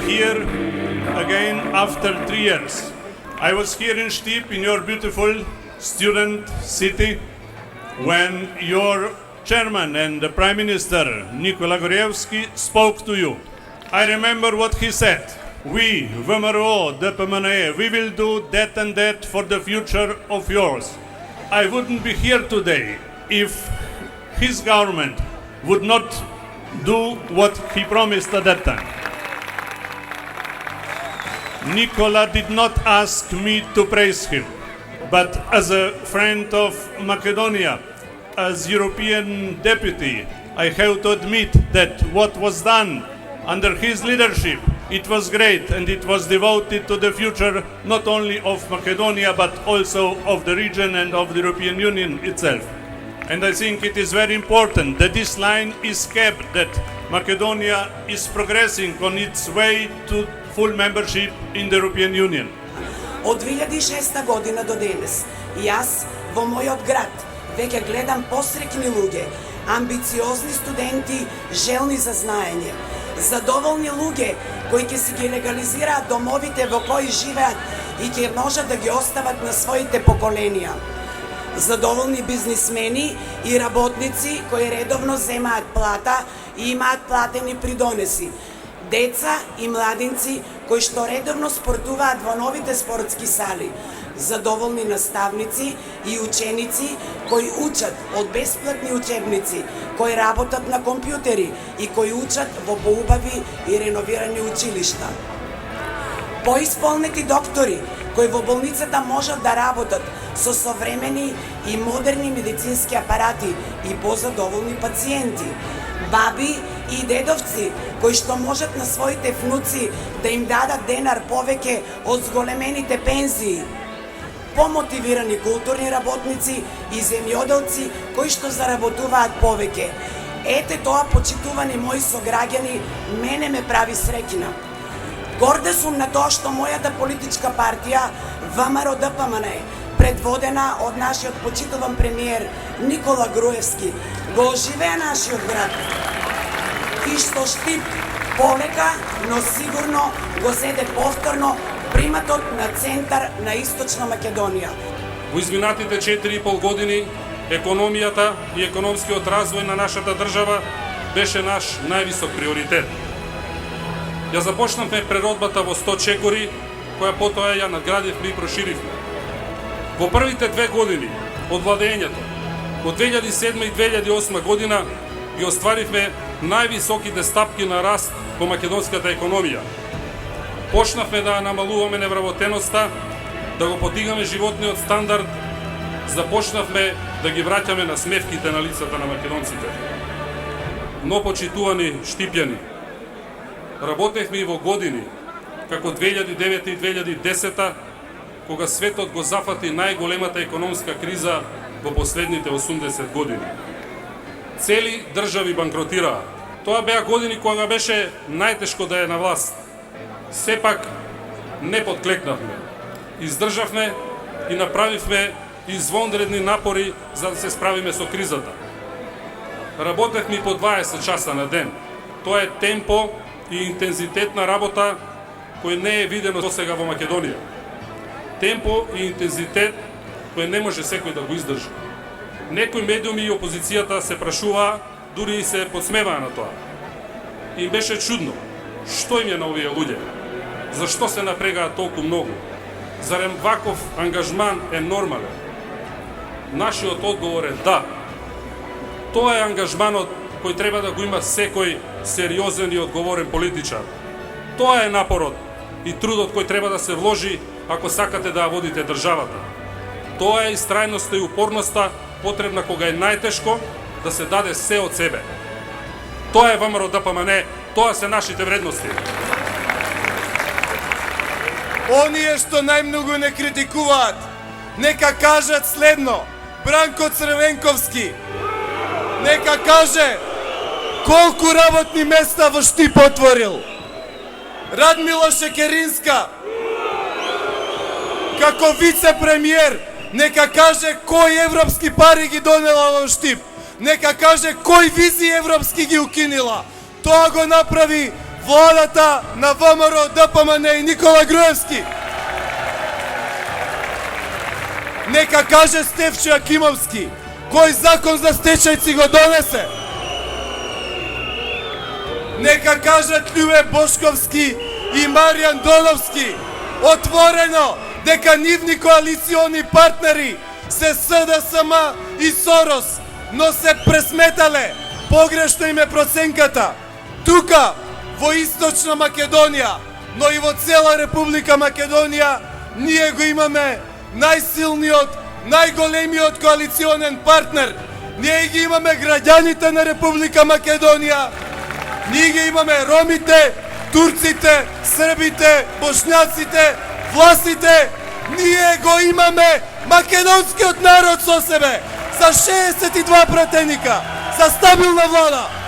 here again after 3 years. I was here in Štip, in your beautiful student city, when your chairman and the Prime Minister, Nikola Gorevsky, spoke to you. I remember what he said. We, VMRO, DPMNE, we will do that and that for the future of yours. I wouldn't be here today if his government would not do what he promised at that time. Nikola did not ask me to praise him, but as a friend of Macedonia, as European deputy, I have to admit that what was done under his leadership, it was great, and it was devoted to the future not only of Macedonia but also of the region and of the European Union itself. And I think it is very important that this line is kept, that Macedonia is progressing on its way to full membership in the European Union. Od 2006 godina do danas, jaz во мојот град веќе гледам посреќни луѓе, амбициозни студенти, желни за знаење, задоволни луѓе кои ќе си ги легализираат домовите во кои живеат и ќе можат да ги остават на своите поколенија. Задоволни бизнисмени и работници кои редовно земаат плата и имаат платени придонеси. Деца и младинци кои што редовно спортуваат во новите спортски сали. Задоволни наставници и ученици кои учат од бесплатни учебници, кои работат на компјутери и кои учат во поубави и реновирани училишта. Поисполнети доктори кои во болницата можат да работат со современи и модерни медицински апарати и позадоволни пациенти. Баби и дедовци кои што можат на своите внуци да им дадат денар повеќе од зголемените пензии. Помотивирани културни работници и земјоделци кои што заработуваат повеќе. Ете тоа, почитувани мои сограѓани, мене ме прави среќна. Горда сум на тоа што мојата политичка партија ВМРО ДПМНЕ, предводена од нашиот почитуван премиер Никола Груевски, го оживеа нашиот град. И што Štip полека, но сигурно го зеде повторно приматот на центар на Источна Македонија. Во изминатите 4,5 години економијата и економскиот развој на нашата држава беше наш највисок приоритет. Ја започнавме преродбата во 100 чекори, која потоа ја надградивме и проширивме. Во првите 2 години од владењето, од 2007 и 2008 година, ги остваривме највисоките стапки на раст во македонската економија. Почнавме да намалуваме невработеноста, да го подигаме животниот стандард, започнавме да ги враќаме на смевките на лицата на македонците. Но, почитувани štipјани, работевме и во години, како 2009 и 2010, кога светот го зафати најголемата економска криза во последните 80 години. Цели држави банкротираа. Тоа беа години кога беше најтешко да е на власт. Сепак не подклекнавме. Издржавме и направивме извонредни напори за да се справиме со кризата. Работевме по 20 часа на ден. Тоа е темпо и интензитет на работа кој не е видено досега во Македонија. Темпо и интензитет кој не може секој да го издржи. Некои медиуми и опозицијата се прашуваа, дури и се подсмеваа на тоа. Им беше чудно. Што им е на овие луѓе? Зашто се напрегаат толку многу? Зарем ваков ангажман е нормален? Нашиот одговор е да. Тоа е ангажманот кој треба да го има секој сериозен и одговорен политичар. Тоа е напорот и трудот кој треба да се вложи ако сакате да ја водите државата. Тоа е истрајноста и упорноста потребна кога е најтешко да се даде се од себе. Тоа е ВМРО ДПМНЕ, тоа се нашите вредности. Оние што најмногу не критикуваат, нека кажат следно. Бранко Црвенковски, нека каже колку работни места во Štip отворил. Радмила Шекеринска, како вице-премиер, нека каже кои европски пари ги донела во Štip. Нека каже кои визии европски ги укинила. Тоа го направи владата на ВМРО, ДПМН и Никола Груевски. Нека каже Стефчо Акимовски, кој закон за стечајци го донесе. Нека кажат Љубе Бошковски и Маријан Доновски отворено дека нивни коалициони партнери се СДСМ и Сорос, но се пресметале, погрешно им е проценката. Тука, во Источна Македонија, но и во цела Република Македонија, ние го имаме најсилниот, најголемиот коалиционен партнер. Ние ги имаме граѓаните на Република Македонија, ние ги имаме ромите, турците, србите, бошњаците, власите. Ние го имаме македонскиот народ со себе, за 62 пратеника, за стабилна влада.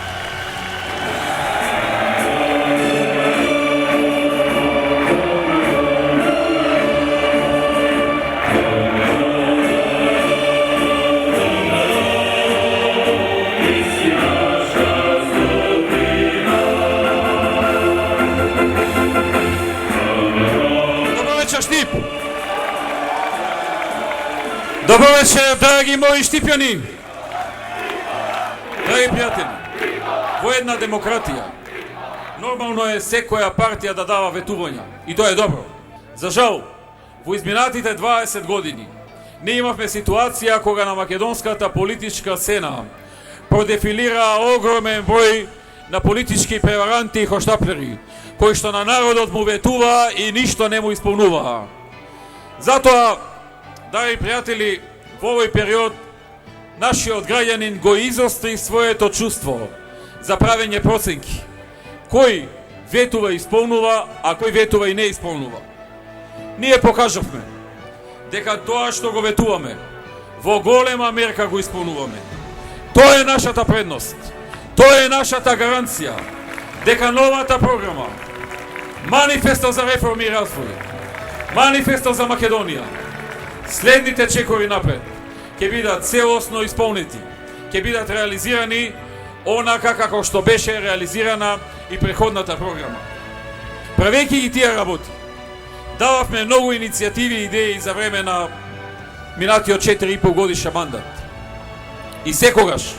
Добро вечер, драги мои štipјани! Драги пријатели, во една демократија нормално е секоја партија да дава ветувања и тоа е добро. За жал, во изминатите 20 години не имавме ситуација кога на македонската политичка сцена продефилира огромен број на политички преваранти и хоштаплери, кои што на народот му ветува и ништо не му исполнуваа. Затоа, драги пријатели, во овој период нашиот граѓанин го изостри своето чувство за правење проценки. Кој ветува и исполнува, а кој ветува и не исполнува. Ние покажавме дека тоа што го ветуваме во голема мерка го исполнуваме. Тоа е нашата предност. Тоа е нашата гаранција дека новата програма, манифесто за реформи и развој, манифесто за Македонија, следните чекори напред ќе бидат целосно исполнети, ќе бидат реализирани онака како што беше реализирана и преходната програма. Правејќи ги тие работи, дававме многу иницијативи и идеи за време на минатиот 4,5 годишен мандат. И секогаш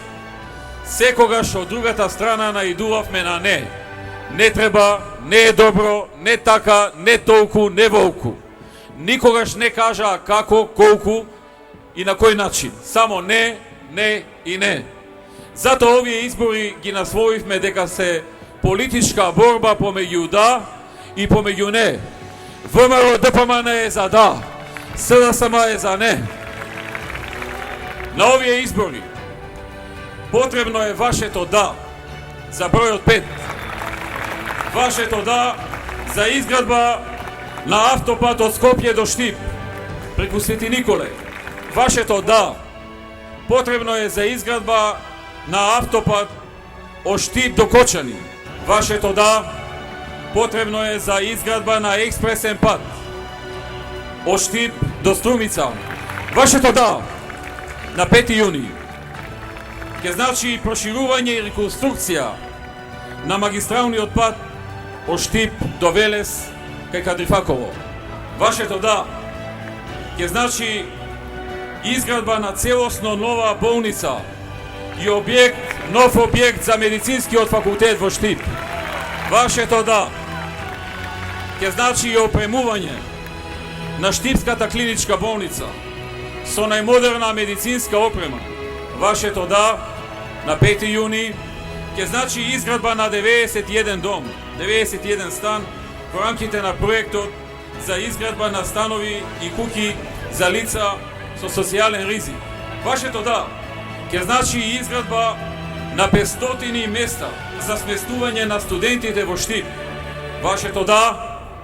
од другата страна наидувавме на не. Не треба, не е добро, не така, не толку, не волку. Никогаш не кажа како, колку и на кој начин. Само не, не и не. Затоа овие избори ги насвоивме дека се политичка борба помеѓу да и помеѓу не. ВМРО ДПМН е за да, СДСМ е за не. На овие избори потребно е вашето да за бројот 5. Вашето да за изградба на автопат од Скопје до Штип преку Свети Николе. Вашето да потребно е за изградба на автопат од Штип до Кочани. Вашето да потребно е за изградба на експресен пат од Штип до Струмица. Вашето да на 5 јуни ќе значи проширување и реконструкција на магистралниот пат од Штип до Велес кај Кадрифаково. Вашето да ќе значи изградба на целосно нова болница и нов објект за медицинскиот факултет во Штип. Вашето да ќе значи и опремување на Штипската клиничка болница со најмодерна медицинска опрема. Вашето да на 5 јуни ќе значи изградба на 91 дом, 91 стан во рамките на проектот за изградба на станови и куќи за лица со социјален ризик. Вашето да ќе значи и изградба на 500 места за сместување на студентите во Штип. Вашето да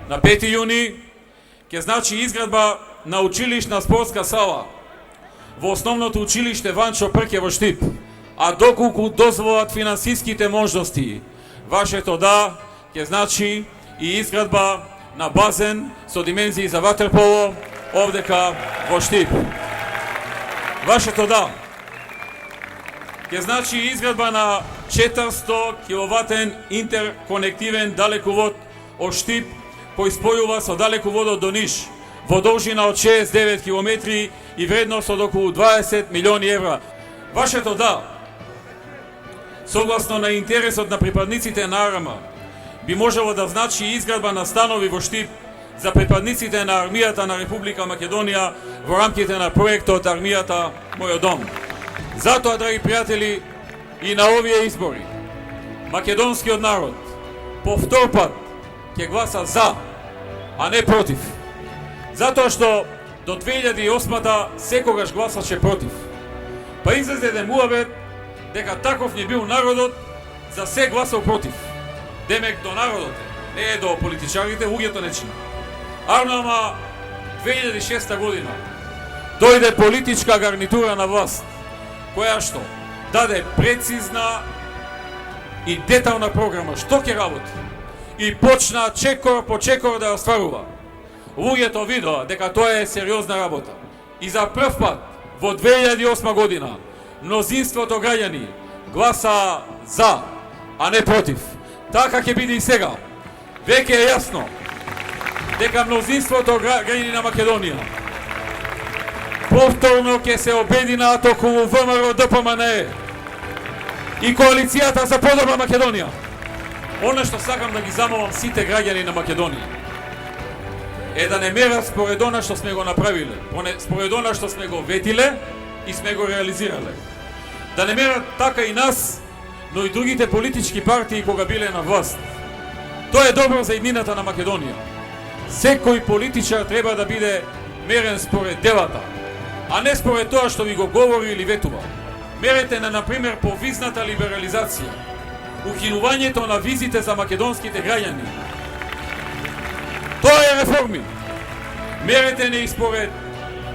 на 5 јуни ќе значи изградба на училишна спортска сала во основното училиште Ванчо Прке во Штип, а доколку дозволат финансиските можности. Вашето да ќе значи и изградба на базен со димензии за ватерполо овдека во Штип. Вашето да ќе значи изградба на 400 киловатен интерконективен далековод од Штип кој спојува со далеководот до Ниш во должина од 69 километри и вредност од околу 20 милиони евра. Вашето да, согласно на интересот на припадниците на АРМА, би можело да значи изградба на станови во Штип за припадниците на армијата на Република Македонија во рамките на проектот Армијата Мојот дом. Затоа, драги пријатели, и на овие избори, македонскиот народ по втор пат ќе гласа за, а не против. Затоа што до 2008-та секогаш гласаше против. Па излезе еден муабет дека таков не бил народот, за се гласал против. Демек до народот не е до политичарите, луѓето не чина. Арнама 2006 година дојде политичка гарнитура на власт, која што даде прецизна и детална програма што ќе работи и почна чекор по чекор да ја стварува. Луѓето видоа дека тоа е сериозна работа. И за прв пат во 2008 година мнозинството граѓани гласа за, а не против. Така ќе биде и сега. Веќе е јасно дека мнозинството граѓани на Македонија повторно ќе се обединат околу ВМРО ДПМНЕ и коалицијата за подобра Македонија. Оно што сакам да ги замолам сите граѓани на Македонија е да не мерат според она што сме го направиле, според она што сме го ветиле и сме го реализирале. Да не мерат така и нас, но и другите политички партии кога биле на власт. Тоа е добро за иднината на Македонија. Секој политичар треба да биде мерен според делата, а не според тоа што ви го говори или ветува. Мерете на, например, повизната либерализација, укинувањето на визите за македонските граѓани. Тоа е реформи. Мерете не и според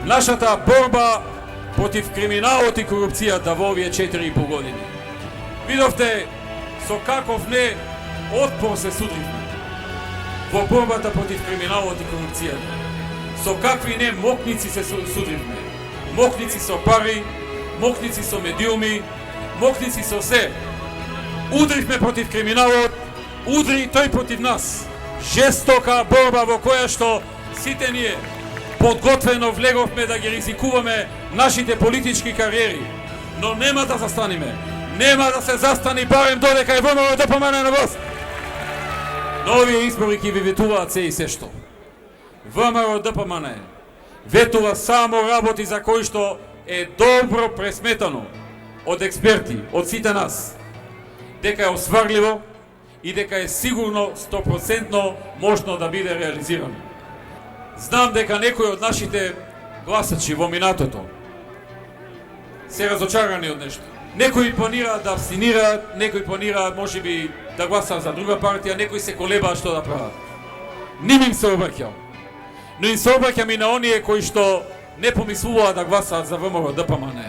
нашата борба против криминалот и корупцијата во овие 4,5 години. Видовте со каков не отпор се судривме во борбата против криминалот и корупцијата. Со какви не мокници се судривме. Мокници со пари, мокници со медиуми, мокници со се. Удривме против криминалот, удри и тој против нас. Жестока борба во која што сите ние подготвено влеговме да ги ризикуваме нашите политички кариери. Но нема да застаниме. Нема да се застани барем додека е ВМРО ДПМН на власт. На овие избори ќе ви ветуваат се и се што. ВМРО ДПМН ветува само работи за кои што е добро пресметано од експерти, од сите нас. Дека е осварливо и дека е сигурно 100% можно да биде реализирано. Знам дека некои од нашите гласачи во минатото се разочарани од нешто. Некои планираат да абстинираат, некои планираат можеби да гласаат за друга партија, некои се колебаат што да прават. Ним им се обраќам. Но им се обраќам и на оние кои што не помислуваат да гласаат за ВМРО ДПМН.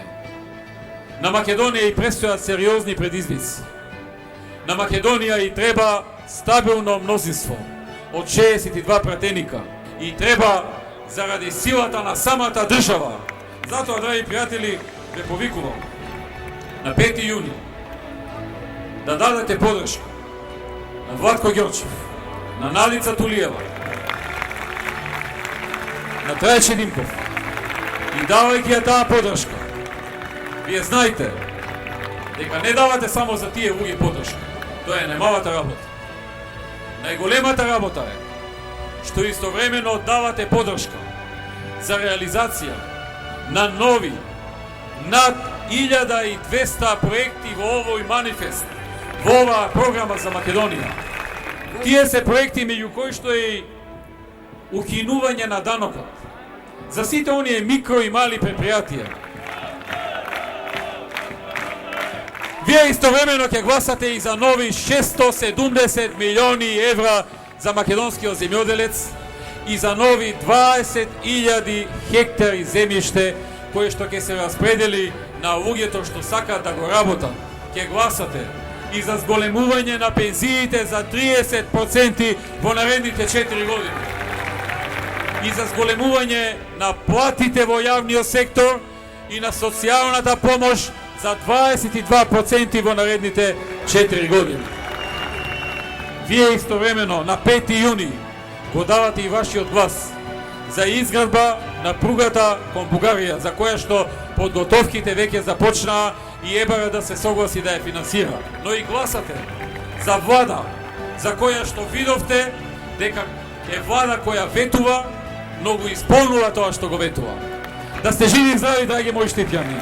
На Македонија и престојат сериозни предизвици. На Македонија и треба стабилно мнозинство од 62 пратеника и треба заради силата на самата држава. Затоа, драги пријатели, ве повикувам на 5 јуни да дадете подршка на Владко Ѓорчев, на Надица Тулиева, на Трајче Димков и давајќи ја таа подршка, вие знаете дека не давате само за тие луѓе подршка. Тоа е најмалата работа. Најголемата работа е што истовремено давате подршка за реализација на нови над 1200 проекти во овој манифест, во оваа програма за Македонија. Тие се проекти меѓу кои што е укинување на данокот за сите оние микро и мали предпријатија. Вие истовремено ќе гласате и за нови 670 милиони евра за македонскиот земјоделец и за нови 20.000 хектари земјиште кои што ќе се распредели на луѓето што сакаат да го работат. Ќе гласате и за зголемување на пензиите за 30% во наредните 4 години. И за зголемување на платите во јавниот сектор и на социјалната помош за 22% во наредните 4 години. Вие истовремено на 5 јуни го давате и вашиот глас за изградба на пругата кон Бугарија, за која што подготовките веќе започнаа и ебара да се согласи да ја финансира. Но и гласате за влада за која што видовте дека е влада која ветува, но го исполнува тоа што го ветува. Да сте живи и здрави, драги мои штипјани!